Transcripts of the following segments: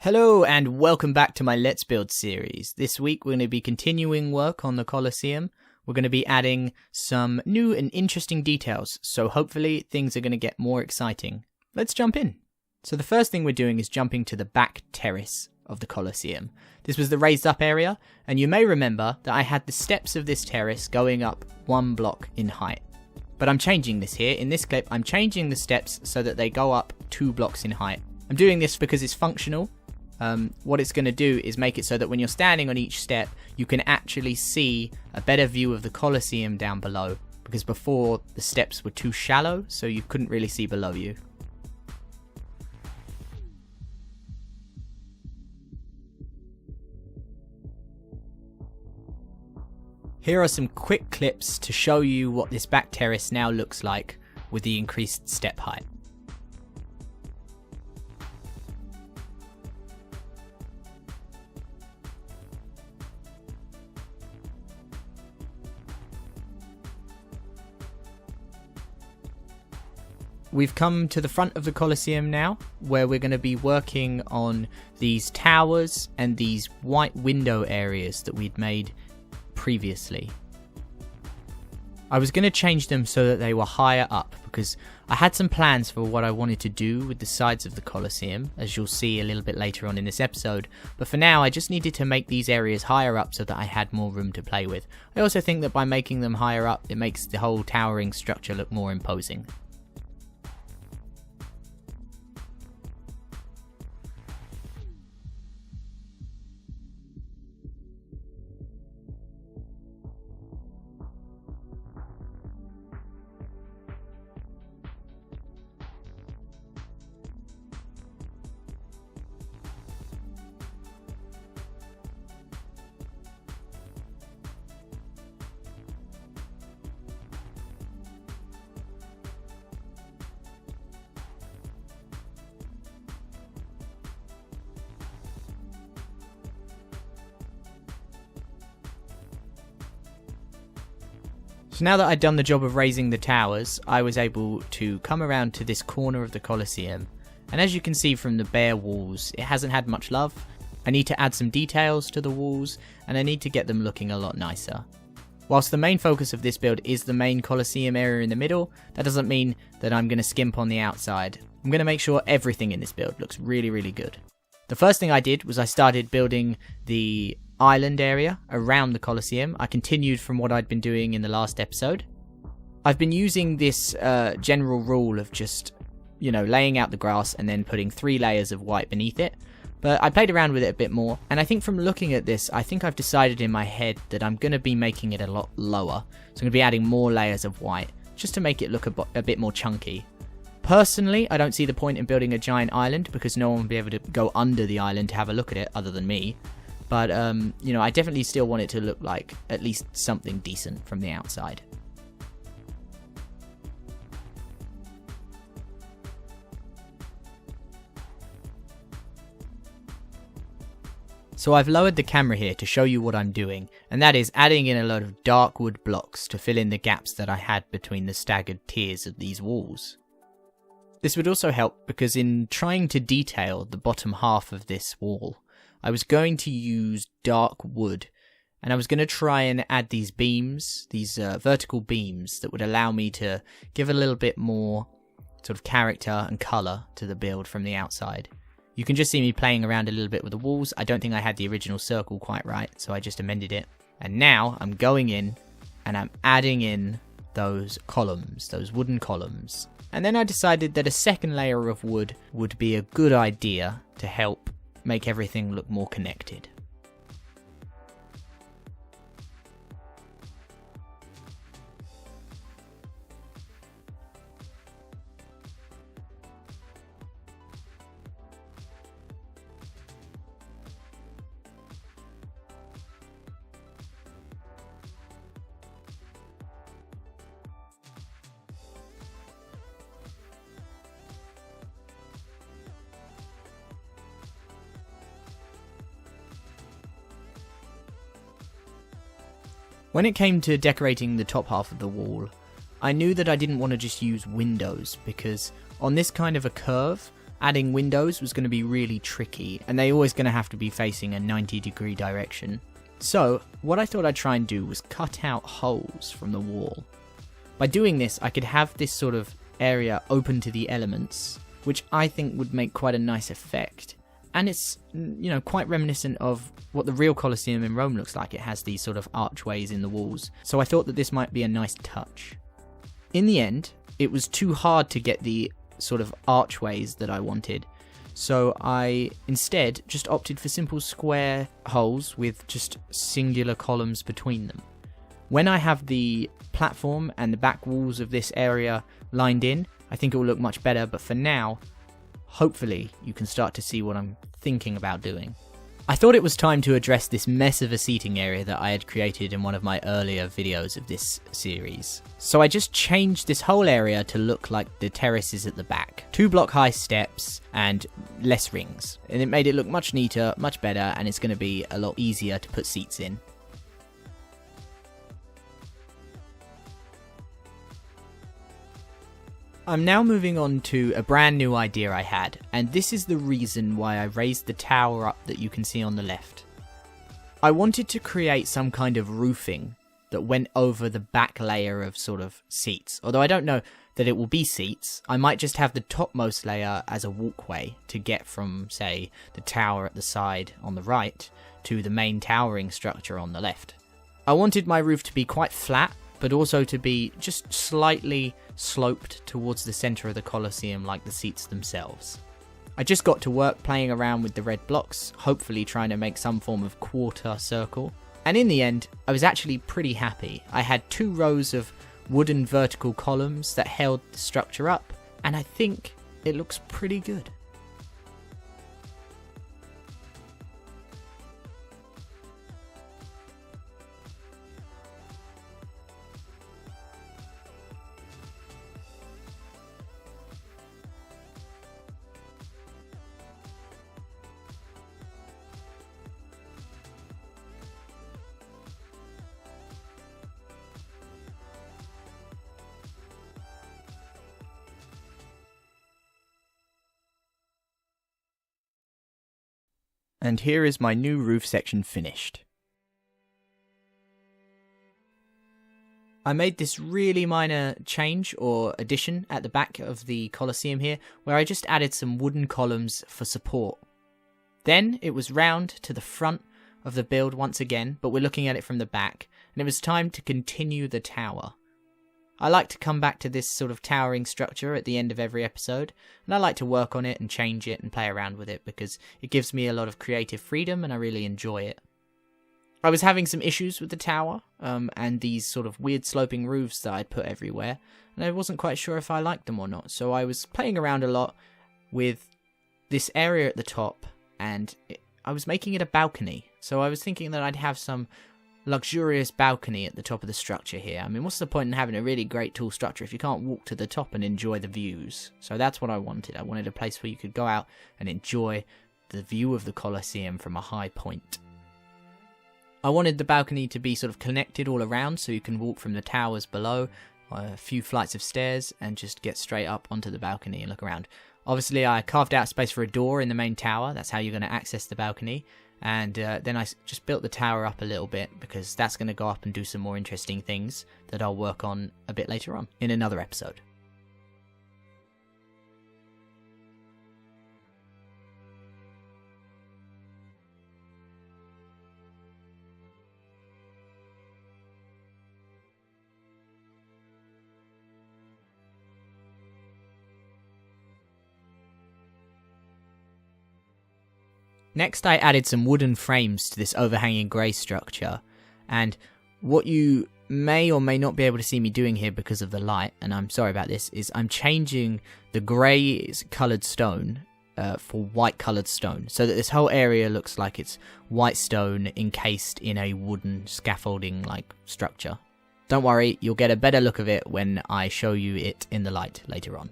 Hello and welcome back to my Let's Build series. This week we're going to be continuing work on the Coliseum. We're going to be adding some new and interesting details, so hopefully things are going to get more exciting. Let's jump in. So the first thing we're doing is jumping to the back terrace of the Coliseum. This was the raised up area, and you may remember that I had the steps of this terrace going up 1 block in height. But I'm changing this here. In this clip, I'm changing the steps so that they go up 2 blocks in height. I'm doing this because it's functional. What it's going to do is make it so that when you're standing on each step, you can actually see a better view of the Coliseum down below. Because before, the steps were too shallow, so you couldn't really see below you. Here are some quick clips to show you what this back terrace now looks like with the increased step height. We've come to the front of the Coliseum now, where we're going to be working on these towers and these white window areas that we'd made previously. I was going to change them so that they were higher up, because I had some plans for what I wanted to do with the sides of the Coliseum, as you'll see a little bit later on in this episode, but for now I just needed to make these areas higher up so that I had more room to play with. I also think that by making them higher up, it makes the whole towering structure look more imposing. So now that I'd done the job of raising the towers, I was able to come around to this corner of the Coliseum, and as you can see from the bare walls, it hasn't had much love. I need to add some details to the walls, and I need to get them looking a lot nicer. Whilst the main focus of this build is the main Coliseum area in the middle, that doesn't mean that I'm going to skimp on the outside. I'm going to make sure everything in this build looks really good. The first thing I did was I started building the island area around the Coliseum. I continued from what I'd been doing in the last episode. I've been using this general rule of just, laying out the grass and then putting 3 layers of white beneath it. But I played around with it a bit more, and I think from looking at this, I think I've decided in my head that I'm going to be making it a lot lower. So I'm going to be adding more layers of white, just to make it look a bit more chunky. Personally, I don't see the point in building a giant island, because no one will be able to go under the island to have a look at it, other than me. But, I definitely still want it to look like at least something decent from the outside. So I've lowered the camera here to show you what I'm doing, and that is adding in a load of dark wood blocks to fill in the gaps that I had between the staggered tiers of these walls. This would also help because in trying to detail the bottom half of this wall, I was going to use dark wood, and I was going to try and add these beams, these vertical beams that would allow me to give a little bit more sort of character and colour to the build from the outside. You can just see me playing around a little bit with the walls. I don't think I had the original circle quite right, so I just amended it. And now I'm going in and I'm adding in those columns, those wooden columns. And then I decided that a second layer of wood would be a good idea to help make everything look more connected. When it came to decorating the top half of the wall, I knew that I didn't want to just use windows, because on this kind of a curve, adding windows was going to be really tricky, and they're always going to have to be facing a 90-degree direction. So what I thought I'd try and do was cut out holes from the wall. By doing this, I could have this sort of area open to the elements, which I think would make quite a nice effect. And it's, quite reminiscent of what the real Coliseum in Rome looks like. It has these sort of archways in the walls. So I thought that this might be a nice touch. In the end, it was too hard to get the sort of archways that I wanted. So I instead just opted for simple square holes with just singular columns between them. When I have the platform and the back walls of this area lined in, I think it will look much better, but for now, hopefully you can start to see what I'm thinking about doing. I thought it was time to address this mess of a seating area that I had created in one of my earlier videos of this series. So I just changed this whole area to look like the terraces at the back. 2 block high steps and less rings. And it made it look much neater, much better, and it's going to be a lot easier to put seats in. I'm now moving on to a brand new idea I had, and this is the reason why I raised the tower up that you can see on the left. I wanted to create some kind of roofing that went over the back layer of sort of seats. Although I don't know that it will be seats, I might just have the topmost layer as a walkway to get from, say, the tower at the side on the right to the main towering structure on the left. I wanted my roof to be quite flat, but also to be just slightly sloped towards the centre of the Coliseum like the seats themselves. I just got to work playing around with the red blocks, hopefully trying to make some form of quarter circle. And in the end, I was actually pretty happy. I had 2 rows of wooden vertical columns that held the structure up, and I think it looks pretty good. And here is my new roof section finished. I made this really minor change or addition at the back of the Coliseum here, where I just added some wooden columns for support. Then it was round to the front of the build once again, but we're looking at it from the back, and it was time to continue the tower. I like to come back to this sort of towering structure at the end of every episode, and I like to work on it and change it and play around with it because it gives me a lot of creative freedom and I really enjoy it. I was having some issues with the tower and these sort of weird sloping roofs that I'd put everywhere, and I wasn't quite sure if I liked them or not, so I was playing around a lot with this area at the top, and I was making it a balcony. So I was thinking that I'd have some luxurious balcony at the top of the structure here. I mean, what's the point in having a really great tall structure if you can't walk to the top and enjoy the views? So that's what I wanted. I wanted a place where you could go out and enjoy the view of the Coliseum from a high point. I wanted the balcony to be sort of connected all around, so you can walk from the towers below, a few flights of stairs, and just get straight up onto the balcony and look around. Obviously, I carved out space for a door in the main tower. That's how you're going to access the balcony. And then I just built the tower up a little bit because that's going to go up and do some more interesting things that I'll work on a bit later on in another episode. Next, I added some wooden frames to this overhanging grey structure, and what you may or may not be able to see me doing here because of the light, and I'm sorry about this, is I'm changing the grey coloured stone for white coloured stone, so that this whole area looks like it's white stone encased in a wooden scaffolding like structure. Don't worry, you'll get a better look of it when I show you it in the light later on.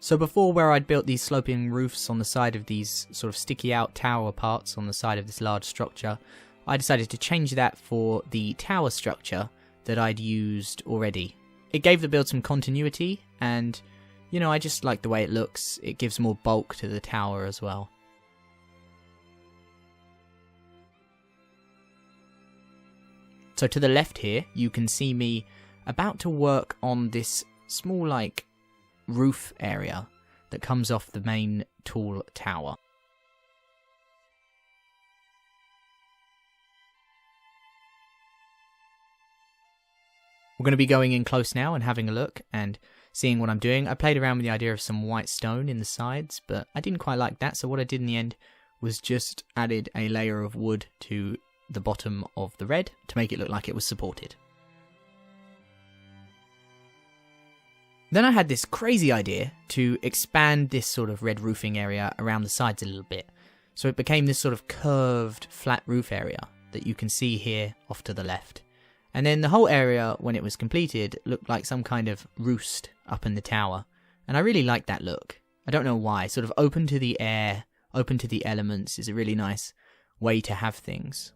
So before, where I'd built these sloping roofs on the side of these sort of sticky out tower parts on the side of this large structure, I decided to change that for the tower structure that I'd used already. It gave the build some continuity, and you know, I just like the way it looks. It gives more bulk to the tower as well. So to the left here, you can see me about to work on this small, like, roof area that comes off the main tall tower. We're going to be going in close now and having a look and seeing what I'm doing. I played around with the idea of some white stone in the sides, but I didn't quite like that, so what I did in the end was just added a layer of wood to the bottom of the red to make it look like it was supported. Then I had this crazy idea to expand this sort of red roofing area around the sides a little bit. So it became this sort of curved flat roof area that you can see here off to the left. And then the whole area, when it was completed, looked like some kind of roost up in the tower. And I really liked that look. I don't know why. Sort of open to the air, open to the elements is a really nice way to have things.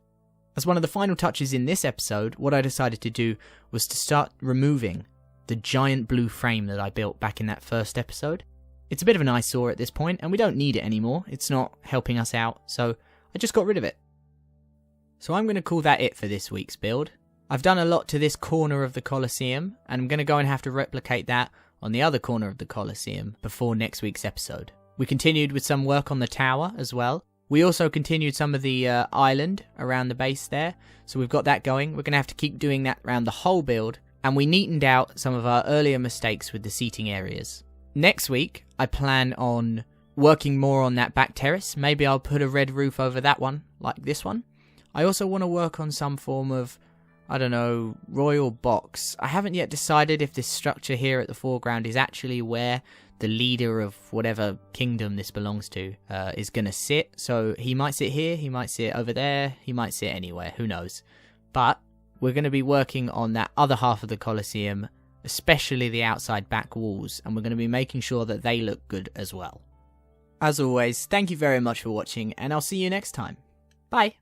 As one of the final touches in this episode, what I decided to do was to start removing the giant blue frame that I built back in that first episode. It's a bit of an eyesore at this point, and we don't need it anymore. It's not helping us out, so I just got rid of it. So I'm going to call that it for this week's build. I've done a lot to this corner of the Coliseum, and I'm going to go and have to replicate that on the other corner of the Coliseum before next week's episode. We continued with some work on the tower as well. We also continued some of the island around the base there, so we've got that going. We're going to have to keep doing that around the whole build, and we neatened out some of our earlier mistakes with the seating areas. Next week, I plan on working more on that back terrace. Maybe I'll put a red roof over that one, like this one. I also want to work on some form of, I don't know, royal box. I haven't yet decided if this structure here at the foreground is actually where the leader of whatever kingdom this belongs to is going to sit. So he might sit here, he might sit over there, he might sit anywhere, who knows. But we're going to be working on that other half of the Coliseum, especially the outside back walls, and we're going to be making sure that they look good as well. As always, thank you very much for watching, and I'll see you next time. Bye!